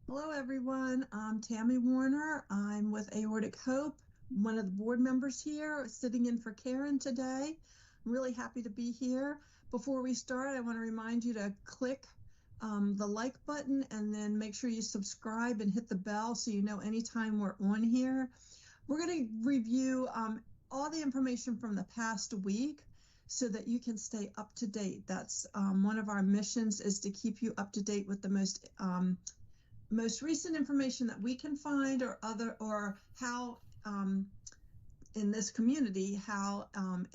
Hello, everyone. I'm Tammy Warner. I'm with Aortic Hope, one of the board members here, sitting in for Karen today. I'm really happy to be here. Before we start, I want to remind you to click the like button and then make sure you subscribe and hit the bell so you know anytime we're on here. We're going to review all the information from the past week so that you can stay up to date. That's one of our missions, is to keep you up to date with the most recent information that we can find, or how in this community, how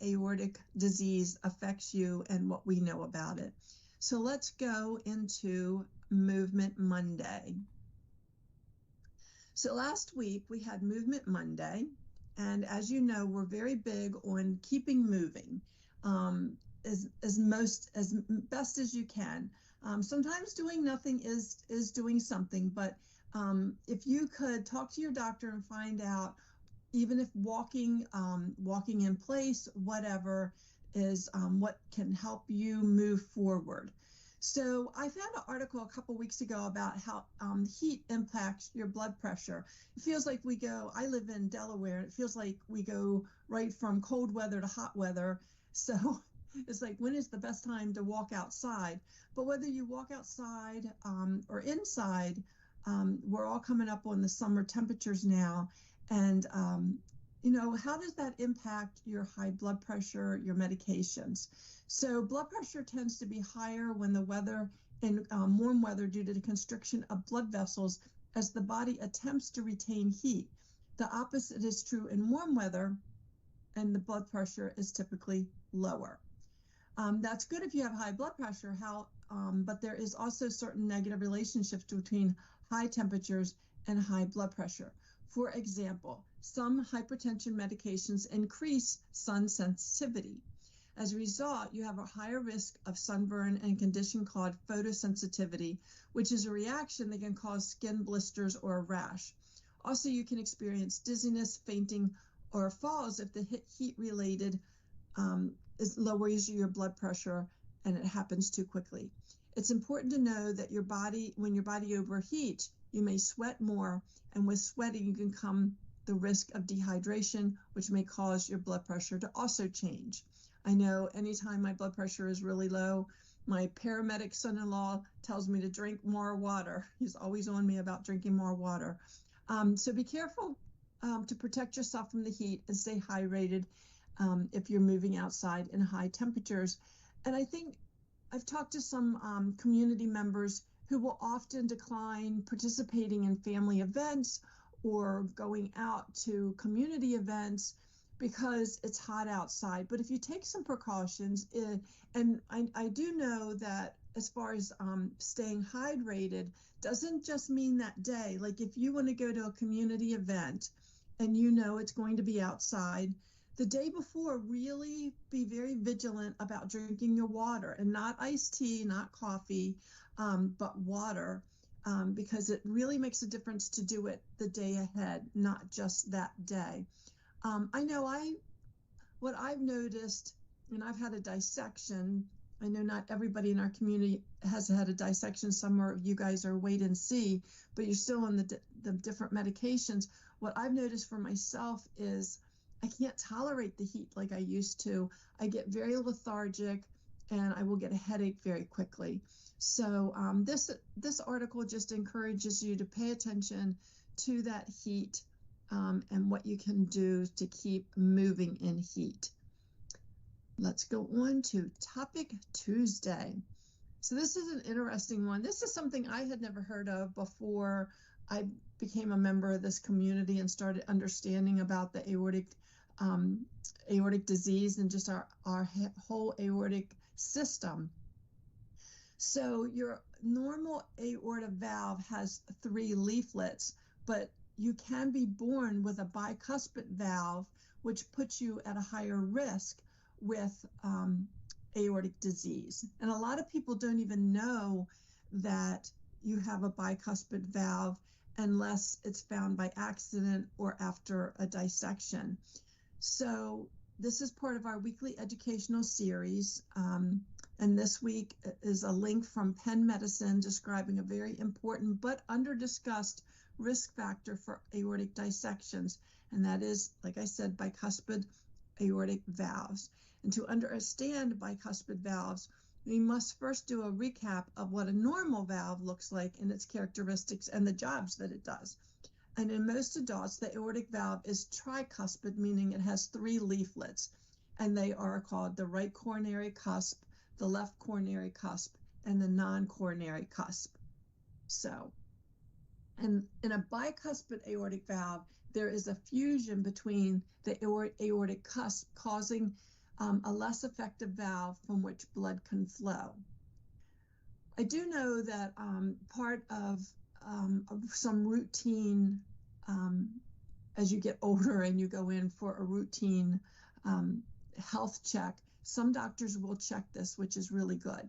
aortic disease affects you and what we know about it. So let's go into Movement Monday. So last week we had Movement Monday, and as you know, we're very big on keeping moving as best as you can. Sometimes doing nothing is doing something, but if you could talk to your doctor and find out, even if walking in place, whatever, is what can help you move forward. So I found an article a couple weeks ago about how heat impacts your blood pressure. It feels like I live in Delaware, and it feels like we go right from cold weather to hot weather. So it's like, when is the best time to walk outside? But whether you walk outside or inside, we're all coming up on the summer temperatures now. And how does that impact your high blood pressure, your medications? So blood pressure tends to be higher when the weather in warm weather, due to the constriction of blood vessels as the body attempts to retain heat. The opposite is true in warm weather, and the blood pressure is typically lower. That's good if you have high blood pressure, but there is also certain negative relationships between high temperatures and high blood pressure. For example, some hypertension medications increase sun sensitivity. As a result, you have a higher risk of sunburn and a condition called photosensitivity, which is a reaction that can cause skin blisters or a rash. Also, you can experience dizziness, fainting, or falls if the heat-related lowers your blood pressure and it happens too quickly. It's important to know that when your body overheats, you may sweat more, and with sweating can come the risk of dehydration, which may cause your blood pressure to also change. I know anytime my blood pressure is really low, my paramedic son-in-law tells me to drink more water. He's always on me about drinking more water. So be careful to protect yourself from the heat and stay hydrated if you're moving outside in high temperatures. And I think I've talked to some community members who will often decline participating in family events or going out to community events because it's hot outside. But if you take some precautions, and I do know that as far as staying hydrated doesn't just mean that day. Like if you want to go to a community event and you know it's going to be outside, the day before, really be very vigilant about drinking your water, and not iced tea, not coffee, but water, because it really makes a difference to do it the day ahead, not just that day. I know what I've noticed, and I've had a dissection. I know not everybody in our community has had a dissection. Some of you guys are wait and see, but you're still on the different medications. What I've noticed for myself is I can't tolerate the heat like I used to. I get very lethargic, and I will get a headache very quickly. So this article just encourages you to pay attention to that heat and what you can do to keep moving in heat. Let's go on to Topic Tuesday. So this is an interesting one. This is something I had never heard of before I became a member of this community and started understanding about the aortic disease and just our whole aortic system. So your normal aorta valve has 3 leaflets, but you can be born with a bicuspid valve, which puts you at a higher risk with aortic disease. And a lot of people don't even know that you have a bicuspid valve unless it's found by accident or after a dissection. So this is part of our weekly educational series, and And this week is a link from Penn Medicine describing a very important but under-discussed risk factor for aortic dissections. And that is, like I said, bicuspid aortic valves. And to understand bicuspid valves, we must first do a recap of what a normal valve looks like and its characteristics and the jobs that it does. And in most adults, the aortic valve is tricuspid, meaning it has 3 leaflets, and they are called the right coronary cusp, the left coronary cusp, and the non-coronary cusp. So, and in a bicuspid aortic valve, there is a fusion between the aortic cusp, causing a less effective valve from which blood can flow. I do know that part of some routine, as you get older and you go in for a routine health check, some doctors will check this, which is really good.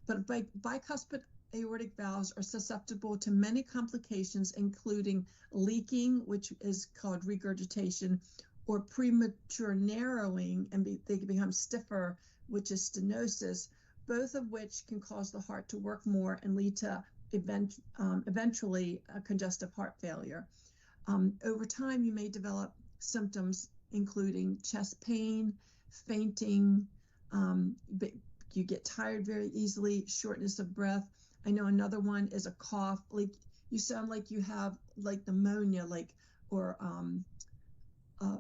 But bicuspid aortic valves are susceptible to many complications, including leaking, which is called regurgitation, or premature narrowing, and they can become stiffer, which is stenosis, both of which can cause the heart to work more and lead to eventually congestive heart failure. Over time, you may develop symptoms including chest pain, fainting, you get tired very easily, shortness of breath. I know another one is a cough, like you sound like you have like pneumonia, or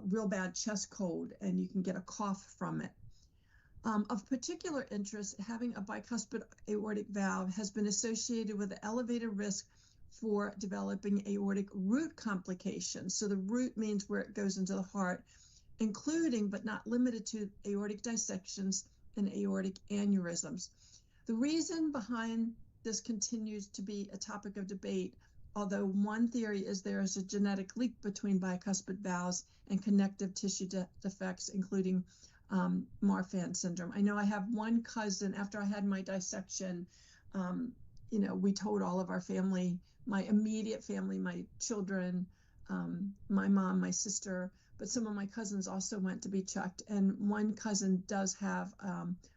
real bad chest cold, and you can get a cough from it. Of particular interest, having a bicuspid aortic valve has been associated with an elevated risk for developing aortic root complications. So the root means where it goes into the heart, including but not limited to aortic dissections and aortic aneurysms. The reason behind this continues to be a topic of debate, although one theory is there is a genetic link between bicuspid valves and connective tissue defects, including Marfan syndrome. I know I have one cousin, after I had my dissection, we told all of our family, my immediate family, my children, my mom, my sister, but some of my cousins also went to be checked. And one cousin does have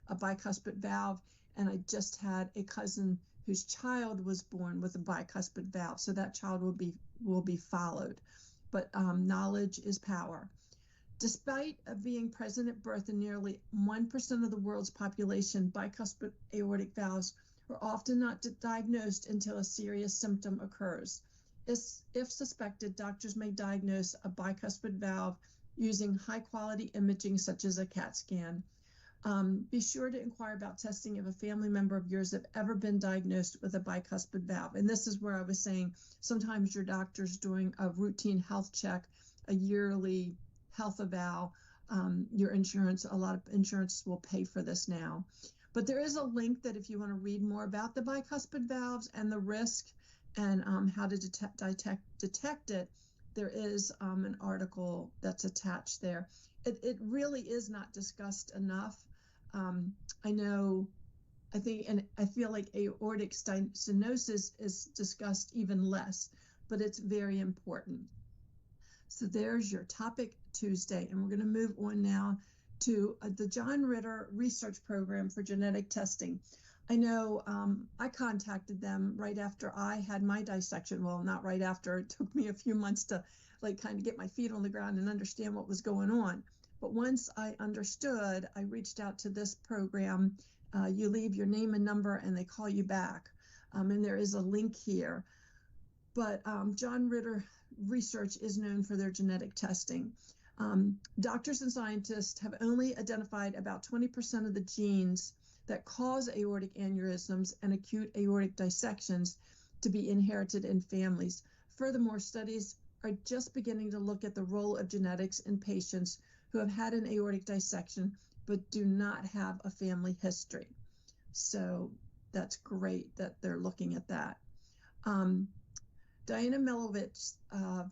a bicuspid valve, and I just had a cousin whose child was born with a bicuspid valve. So that child will be followed. But knowledge is power. Despite being present at birth in nearly 1% of the world's population, bicuspid aortic valves are often not diagnosed until a serious symptom occurs. If suspected, doctors may diagnose a bicuspid valve using high-quality imaging such as a CAT scan. Be sure to inquire about testing if a family member of yours have ever been diagnosed with a bicuspid valve. And this is where I was saying sometimes your doctor's doing a routine health check, a yearly health eval, your insurance, a lot of insurance will pay for this now. But there is a link that if you want to read more about the bicuspid valves and the risk and how to detect it, there is an article that's attached there. It really is not discussed enough. I think, and I feel like aortic stenosis is discussed even less, but it's very important. So there's your topic Tuesday, and we're going to move on now to the John Ritter Research Program for Genetic Testing. I know I contacted them right after I had my dissection. Well, not right after. It took me a few months to kind of get my feet on the ground and understand what was going on. But once I understood, I reached out to this program. You leave your name and number, and they call you back. And there is a link here. But John Ritter Research is known for their genetic testing. Doctors and scientists have only identified about 20% of the genes that cause aortic aneurysms and acute aortic dissections to be inherited in families. Furthermore, studies are just beginning to look at the role of genetics in patients who have had an aortic dissection but do not have a family history. So that's great that they're looking at that. Diana Milovich,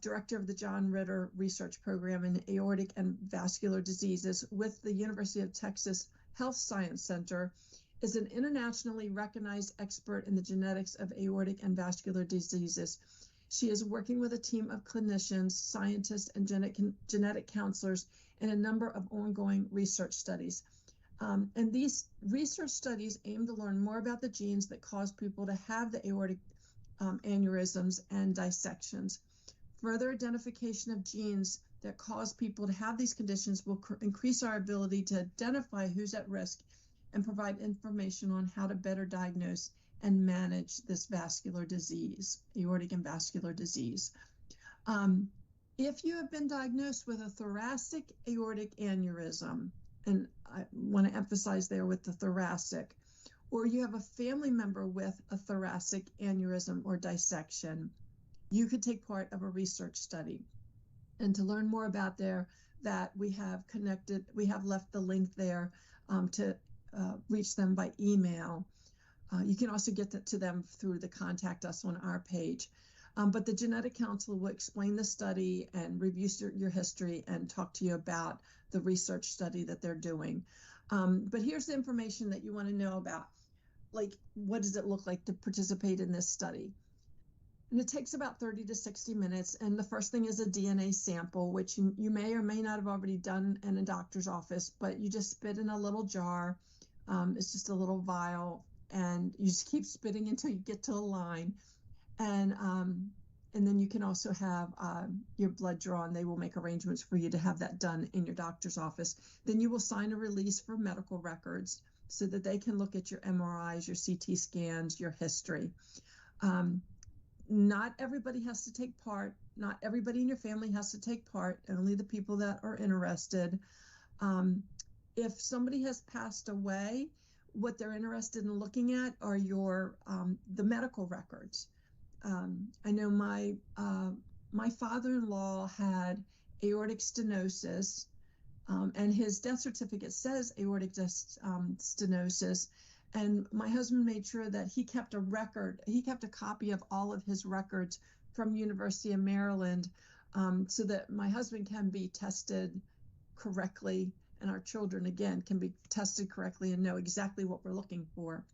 director of the John Ritter Research Program in Aortic and Vascular Diseases with the University of Texas Health Science Center, is an internationally recognized expert in the genetics of aortic and vascular diseases. She is working with a team of clinicians, scientists, and genetic counselors in a number of ongoing research studies. And these research studies aim to learn more about the genes that cause people to have the aortic aneurysms and dissections. Further identification of genes that cause people to have these conditions will increase our ability to identify who's at risk and provide information on how to better diagnose and manage this vascular disease, aortic and vascular disease. If you have been diagnosed with a thoracic aortic aneurysm, and I want to emphasize there with the thoracic, or you have a family member with a thoracic aneurysm or dissection, you could take part of a research study. And to learn more about that, we have left the link there to reach them by email. You can also get to them through the contact us on our page. But the genetic counselor will explain the study and review your history and talk to you about the research study that they're doing. But here's the information that you want to know about. Like, what does it look like to participate in this study? And it takes about 30 to 60 minutes. And the first thing is a DNA sample, which you may or may not have already done in a doctor's office, but you just spit in a little jar. It's just a little vial, and you just keep spitting until you get to a line. And then you can also have your blood drawn. They will make arrangements for you to have that done in your doctor's office. Then you will sign a release for medical records so that they can look at your MRIs, your CT scans, your history. Not everybody has to take part. Not everybody in your family has to take part, only the people that are interested. If somebody has passed away, what they're interested in looking at are the medical records. I know my father-in-law had aortic stenosis, and his death certificate says aortic stenosis. And my husband made sure that he kept a copy of all of his records from University of Maryland, so that my husband can be tested correctly, and our children, again, can be tested correctly and know exactly what we're looking for.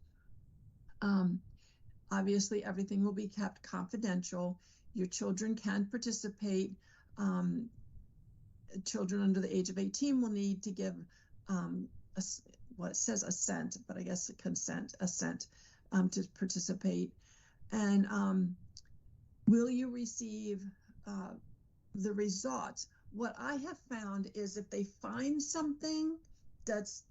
Obviously, everything will be kept confidential. Your children can participate. Children under the age of 18 will need to give it says assent, but I guess assent to participate. And will you receive the results? What I have found is if they find something that's,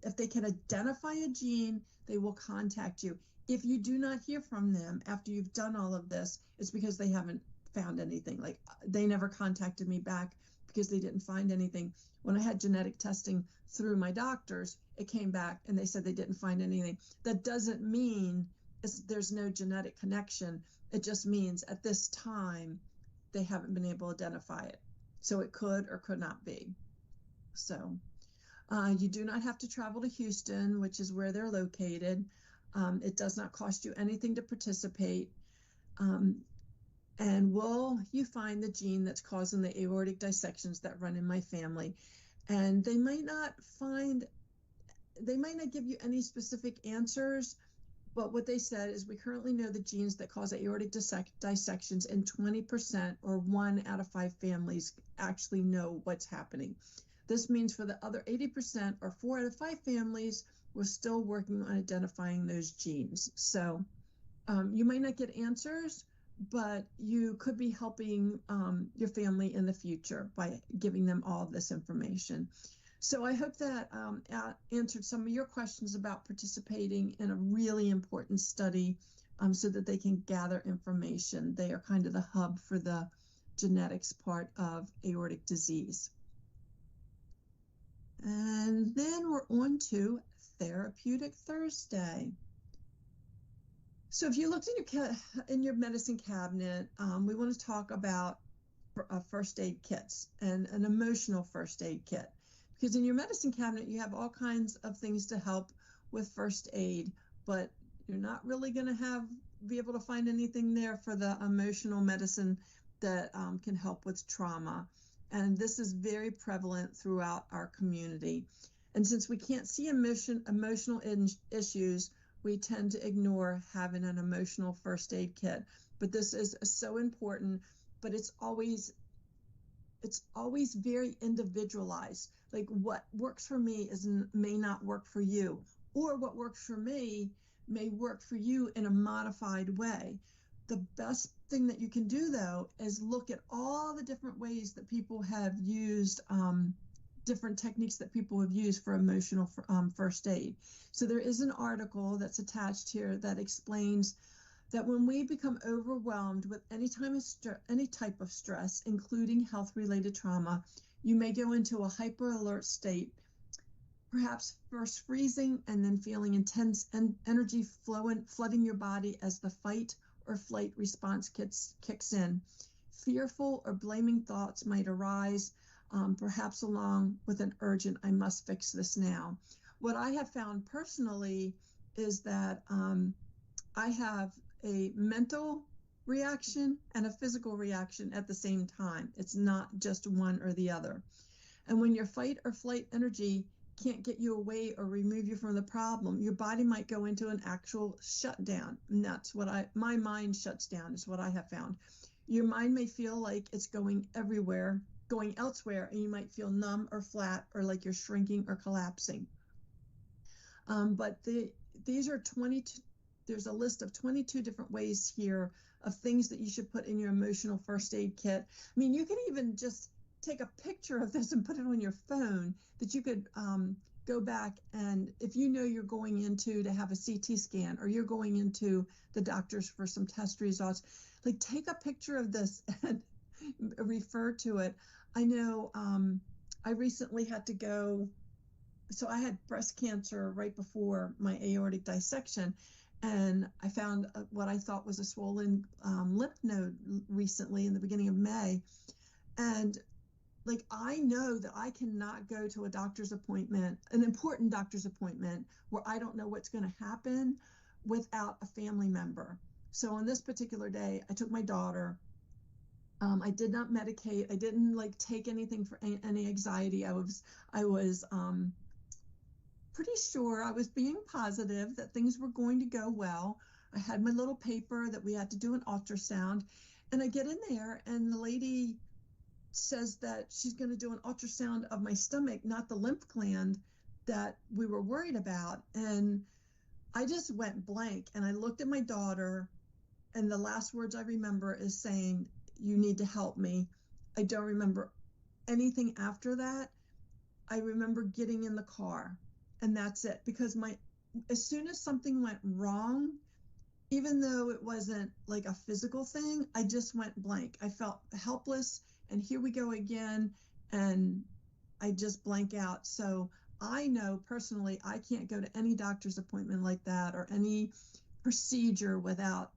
if they can identify a gene, they will contact you. If you do not hear from them after you've done all of this, it's because they haven't found anything. Like, they never contacted me back because they didn't find anything. When I had genetic testing through my doctors, it came back and they said they didn't find anything. That doesn't mean there's no genetic connection. It just means at this time, they haven't been able to identify it. So it could or could not be. So you do not have to travel to Houston, which is where they're located. It does not cost you anything to participate. And will you find the gene that's causing the aortic dissections that run in my family? And they might not give you any specific answers, but what they said is we currently know the genes that cause aortic dissections, and 20% or 1 out of 5 families actually know what's happening. This means for the other 80% or 4 out of 5 families, we're still working on identifying those genes. So you might not get answers, but you could be helping your family in the future by giving them all of this information. So I hope that answered some of your questions about participating in a really important study so that they can gather information. They are kind of the hub for the genetics part of aortic disease. And then we're on to Therapeutic Thursday. So if you looked in your medicine cabinet, we want to talk about first aid kits and an emotional first aid kit. Because in your medicine cabinet, you have all kinds of things to help with first aid, but you're not really going to be able to find anything there for the emotional medicine that can help with trauma. And this is very prevalent throughout our community. And since we can't see emotional issues, we tend to ignore having an emotional first aid kit. But this is so important, but it's always it's always very individualized. Like what works for me may not work for you, or what works for me may work for you in a modified way. The best thing that you can do, though, is look at all the different ways that people have used, different techniques that people have used for emotional first aid. So there is an article that's attached here that explains that when we become overwhelmed with any type of stress, including health-related trauma, you may go into a hyper-alert state, perhaps first freezing and then feeling intense energy flooding your body as the fight or flight response kicks in. Fearful or blaming thoughts might arise, perhaps along with an urgent, I must fix this now. What I have found personally is that I have a mental reaction and a physical reaction at the same time. It's not just one or the other. And when your fight or flight energy can't get you away or remove you from the problem, your body might go into an actual shutdown. And that's what my mind shuts down, is what I have found. Your mind may feel like it's going elsewhere, and you might feel numb or flat or like you're shrinking or collapsing. But these are 22. There's a list of 22 different ways here of things that you should put in your emotional first aid kit. I mean, you can even just take a picture of this and put it on your phone, that you could go back, and if you know you're going into to have a CT scan, or you're going into the doctors for some test results, like take a picture of this and refer to it. I know I recently had to go, so I had breast cancer right before my aortic dissection, and I found what I thought was a swollen lymph node recently in the beginning of May. And like, I know that I cannot go to a doctor's appointment, an important doctor's appointment, where I don't know what's going to happen without a family member. So on this particular day, I took my daughter. I did not medicate. I didn't like take anything for any anxiety. I was pretty sure, I was being positive that things were going to go well. I had my little paper that we had to do an ultrasound, and I get in there, and the lady says that she's going to do an ultrasound of my stomach, not the lymph gland that we were worried about. And I just went blank, and I looked at my daughter, and the last words I remember is saying, "You need to help me." I don't remember anything after that. I remember getting in the car, and that's it. Because as soon as something went wrong, even though it wasn't like a physical thing, I just went blank. I felt helpless, and here we go again, and I just blank out. So I know personally, I can't go to any doctor's appointment like that, or any procedure without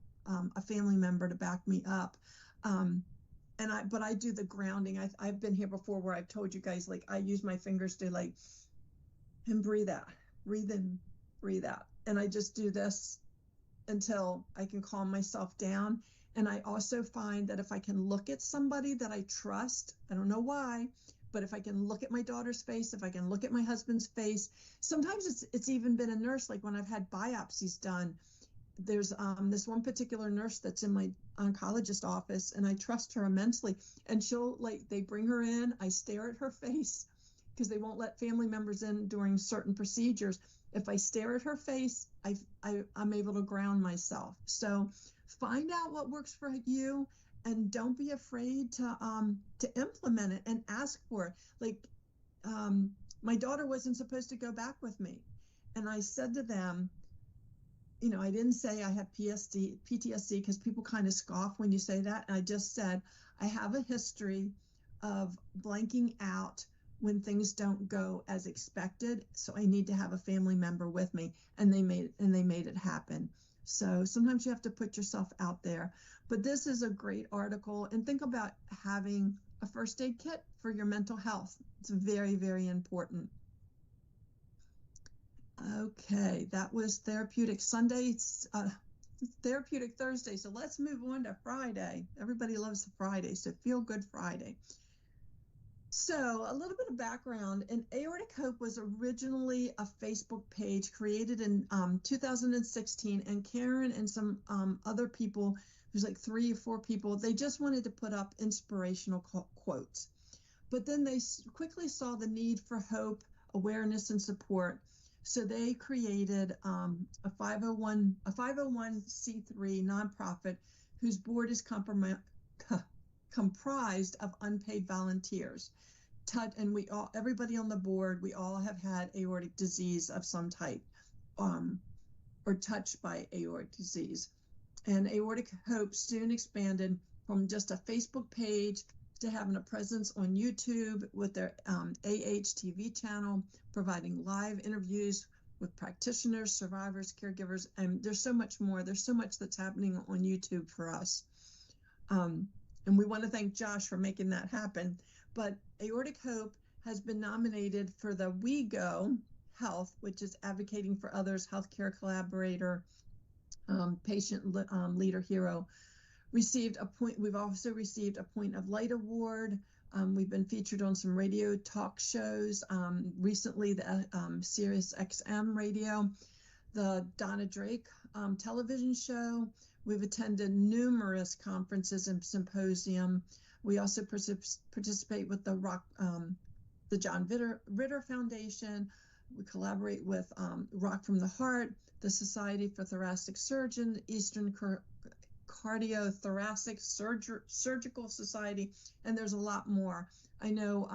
a family member to back me up. But I do the grounding. I've been here before where I've told you guys, like, I use my fingers to like, and breathe out, breathe in, breathe out. And I just do this until I can calm myself down. And I also find that if I can look at somebody that I trust, I don't know why, but if I can look at my daughter's face, if I can look at my husband's face, sometimes it's even been a nurse, like when I've had biopsies done. There's this one particular nurse that's in my oncologist office, and I trust her immensely. And they bring her in, I stare at her face, because they won't let family members in during certain procedures. If I stare at her face, I'm able to ground myself. So find out what works for you, and don't be afraid to implement it and ask for it. Like, my daughter wasn't supposed to go back with me, and I said to them, you know, I didn't say I have PTSD, because people kind of scoff when you say that. And I just said, I have a history of blanking out when things don't go as expected. So I need to have a family member with me, and they made it happen. So sometimes you have to put yourself out there. But this is a great article, and think about having a first aid kit for your mental health. It's very, very important. Okay, that was Therapeutic Sunday, Therapeutic Thursday. So let's move on to Friday. Everybody loves the Friday, so Feel Good Friday. So a little bit of background. And Aortic Hope was originally a Facebook page created in 2016, and Karen and some other people, there's like 3 or 4 people, they just wanted to put up inspirational quotes. but then they quickly saw the need for hope, awareness, and support. So they created a 501c3 nonprofit whose board is comprised of unpaid volunteers. And everybody on the board, we all have had aortic disease of some type, or touched by aortic disease. And Aortic Hope soon expanded from just a Facebook page to having a presence on YouTube with their AHTV channel, providing live interviews with practitioners, survivors, caregivers, and there's so much more. There's so much that's happening on YouTube for us. And we want to thank Josh for making that happen. But Aortic Hope has been nominated for the We Go Health, which is advocating for others, healthcare collaborator, patient leader hero. We've also received a Point of Light award. We've been featured on some radio talk shows, recently the Sirius XM radio, the Donna Drake television show. We've attended numerous conferences and symposium. We also participate with the John Ritter Foundation. We collaborate with Rock from the Heart, the Society for Thoracic Surgeon, Eastern Cardiothoracic Surgical Society, and there's a lot more. I know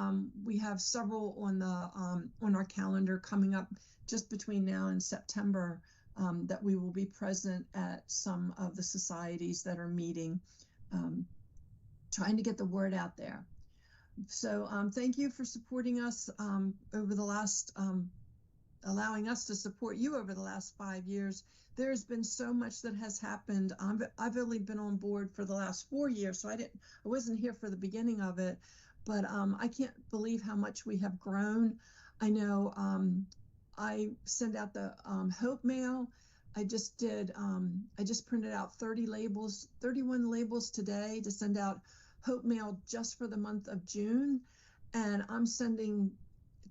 we have several on our calendar coming up just between now and September that we will be present at some of the societies that are meeting, trying to get the word out there. So thank you for supporting us over the last, allowing us to support you over the last 5 years. There's been so much that has happened. I've only been on board for the last 4 years, so I wasn't here for the beginning of it, but I can't believe how much we have grown. I know I send out the Hope Mail. I just printed out 31 labels today to send out Hope Mail just for the month of June, and I'm sending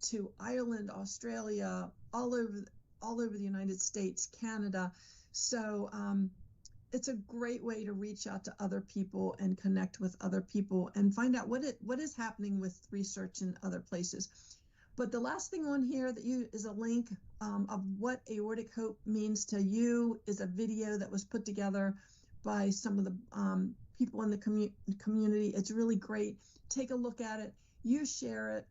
to Ireland, Australia, all over the United States, Canada. So it's a great way to reach out to other people and connect with other people and find out what is happening with research in other places. But the last thing on here is a link of what Aortic Hope means to you, is a video that was put together by some of the people in the community. It's really great. Take a look at it. You share it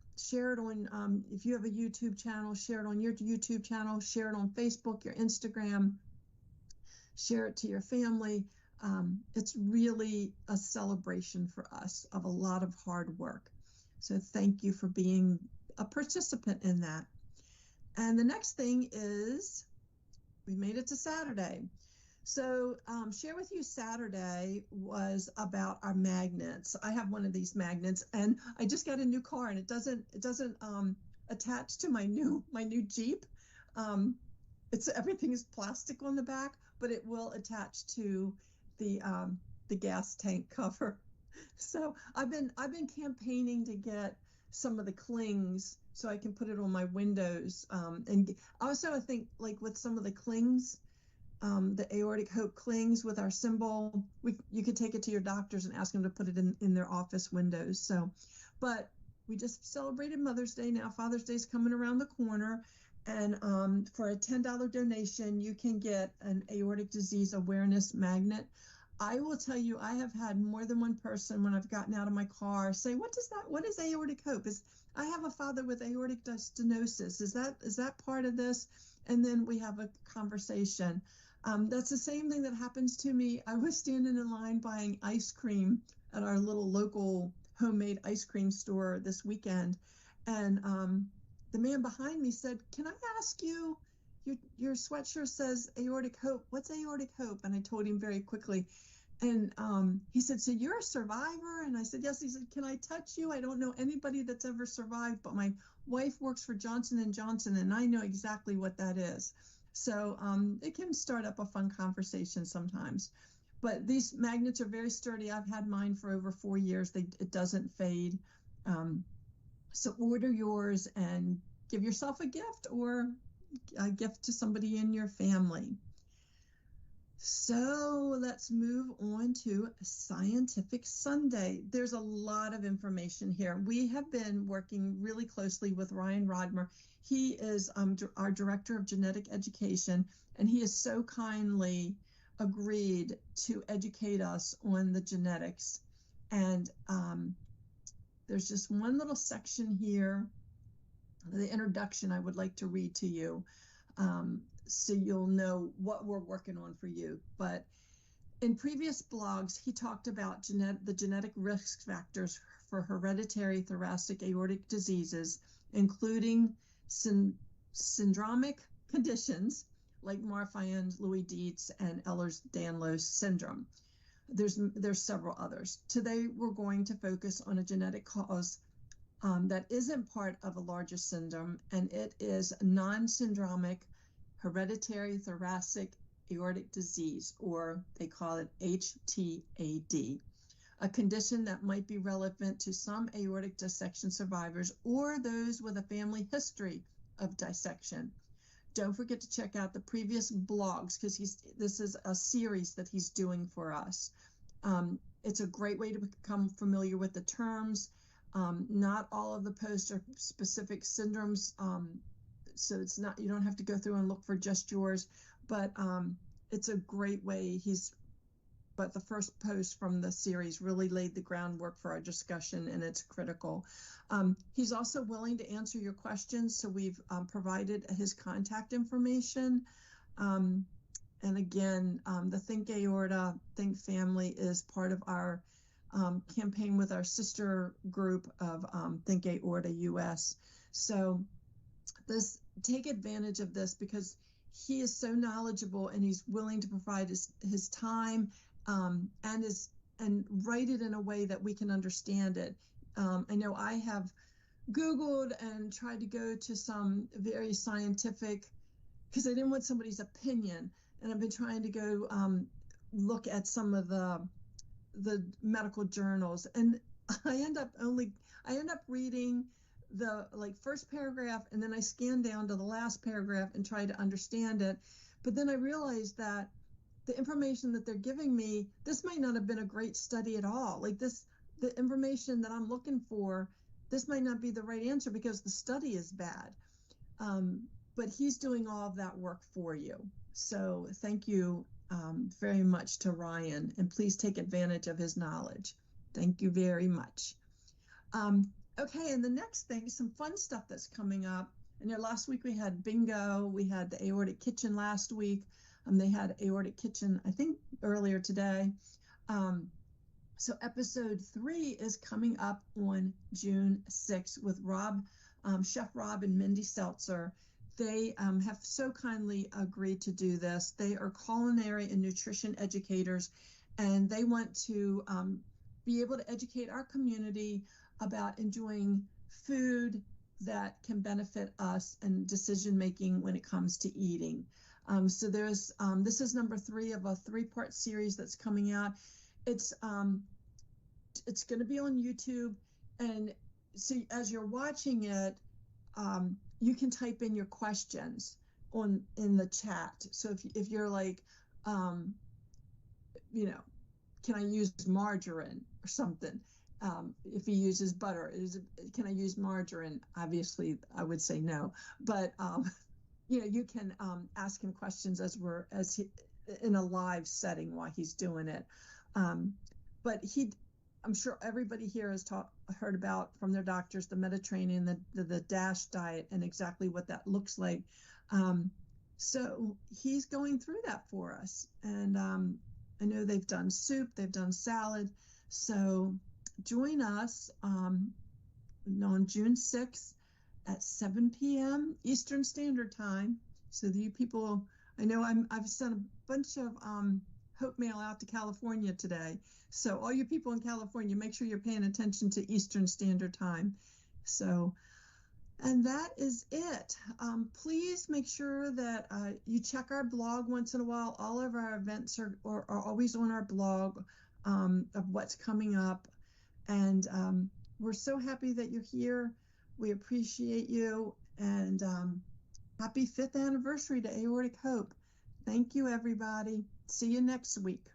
on, if you have a YouTube channel, share it on your YouTube channel, share it on Facebook, your Instagram, share it to your family. It's really a celebration for us of a lot of hard work. So thank you for being a participant in that. And the next thing is, we made it to Saturday. So share with you Saturday was about our magnets. I have one of these magnets, and I just got a new car, and it doesn't attach to my new Jeep. Everything is plastic on the back, but it will attach to the gas tank cover. So I've been campaigning to get some of the clings so I can put it on my windows. And also I think, like, with some of the clings, the Aortic Hope clings with our symbol, you could take it to your doctors and ask them to put it in their office windows. So, but we just celebrated Mother's Day. Now Father's Day is coming around the corner, and for a $10 donation, you can get an aortic disease awareness magnet. I will tell you, I have had more than one person, when I've gotten out of my car, say, what is Aortic Hope? I have a father with aortic stenosis. Is that part of this? And then we have a conversation. That's the same thing that happens to me. I was standing in line buying ice cream at our little local homemade ice cream store this weekend, and the man behind me said, "Can I ask you, your sweatshirt says Aortic Hope. What's Aortic Hope?" And I told him very quickly. And he said, "So you're a survivor?" And I said, "Yes." He said, "Can I touch you? I don't know anybody that's ever survived, but my wife works for Johnson & Johnson, and I know exactly what that is." So it can start up a fun conversation sometimes. But these magnets are very sturdy. I've had mine for over 4 years. It doesn't fade. So order yours and give yourself a gift, or a gift to somebody in your family. So let's move on to Scientific Sunday. There's a lot of information here. We have been working really closely with Ryan Rodmer. He is our Director of Genetic Education, and he has so kindly agreed to educate us on the genetics. And there's just one little section here, the introduction I would like to read to you. So you'll know what we're working on for you. But in previous blogs, he talked about the genetic risk factors for hereditary thoracic aortic diseases, including syndromic conditions like Marfan-Lewy Dietz and Ehlers-Danlos syndrome. There's several others. Today, we're going to focus on a genetic cause that isn't part of a larger syndrome, and it is non-syndromic hereditary thoracic aortic disease, or they call it HTAD, a condition that might be relevant to some aortic dissection survivors or those with a family history of dissection. Don't forget to check out the previous blogs, because this is a series that he's doing for us. It's a great way to become familiar with the terms. Not all of the posts are specific syndromes, so it's not, you don't have to go through and look for just yours, but it's a great way. But the first post from the series really laid the groundwork for our discussion, and it's critical. He's also willing to answer your questions, so we've provided his contact information. And again, the Think Aorta, Think Family is part of our campaign with our sister group of Think Aorta US. So take advantage of this, because he is so knowledgeable and he's willing to provide his time and write it in a way that we can understand it. I know I have Googled and tried to go to some very scientific, because I didn't want somebody's opinion, and I've been trying to go look at some of the medical journals, and I end up reading the first paragraph, and then I scan down to the last paragraph and try to understand it. But then I realized that the information that they're giving me, this might not have been a great study at all. The information that I'm looking for, this might not be the right answer because the study is bad. But he's doing all of that work for you. So thank you very much to Ryan, and please take advantage of his knowledge. Thank you very much. Okay, and the next thing, some fun stuff that's coming up. I know last week we had bingo, we had the Aortic Kitchen last week. They had Aortic Kitchen, I think, earlier today. So episode 3 is coming up on June 6th with Chef Rob and Mindy Seltzer. They have so kindly agreed to do this. They are culinary and nutrition educators, and they want to be able to educate our community about enjoying food that can benefit us and decision making when it comes to eating. So there's this is number 3 of a 3-part series that's coming out. It's going to be on YouTube, and so as you're watching it, you can type in your questions in the chat. So if you're like, can I use margarine or something? If he uses butter, can I use margarine? Obviously, I would say no, but you can ask him questions in a live setting while he's doing it. But I'm sure everybody here has heard about from their doctors the Mediterranean, the DASH diet, and exactly what that looks like. So he's going through that for us, and I know they've done soup, they've done salad. So join us on June 6th at 7 p.m. Eastern Standard Time. So you people, I know I've sent a bunch of hope mail out to California today. So all you people in California, make sure you're paying attention to Eastern Standard Time. So, and that is it. Please make sure that you check our blog once in a while. All of our events are always on our blog of what's coming up. And we're so happy that you're here. We appreciate you. And happy 5th anniversary to Aortic Hope. Thank you, everybody. See you next week.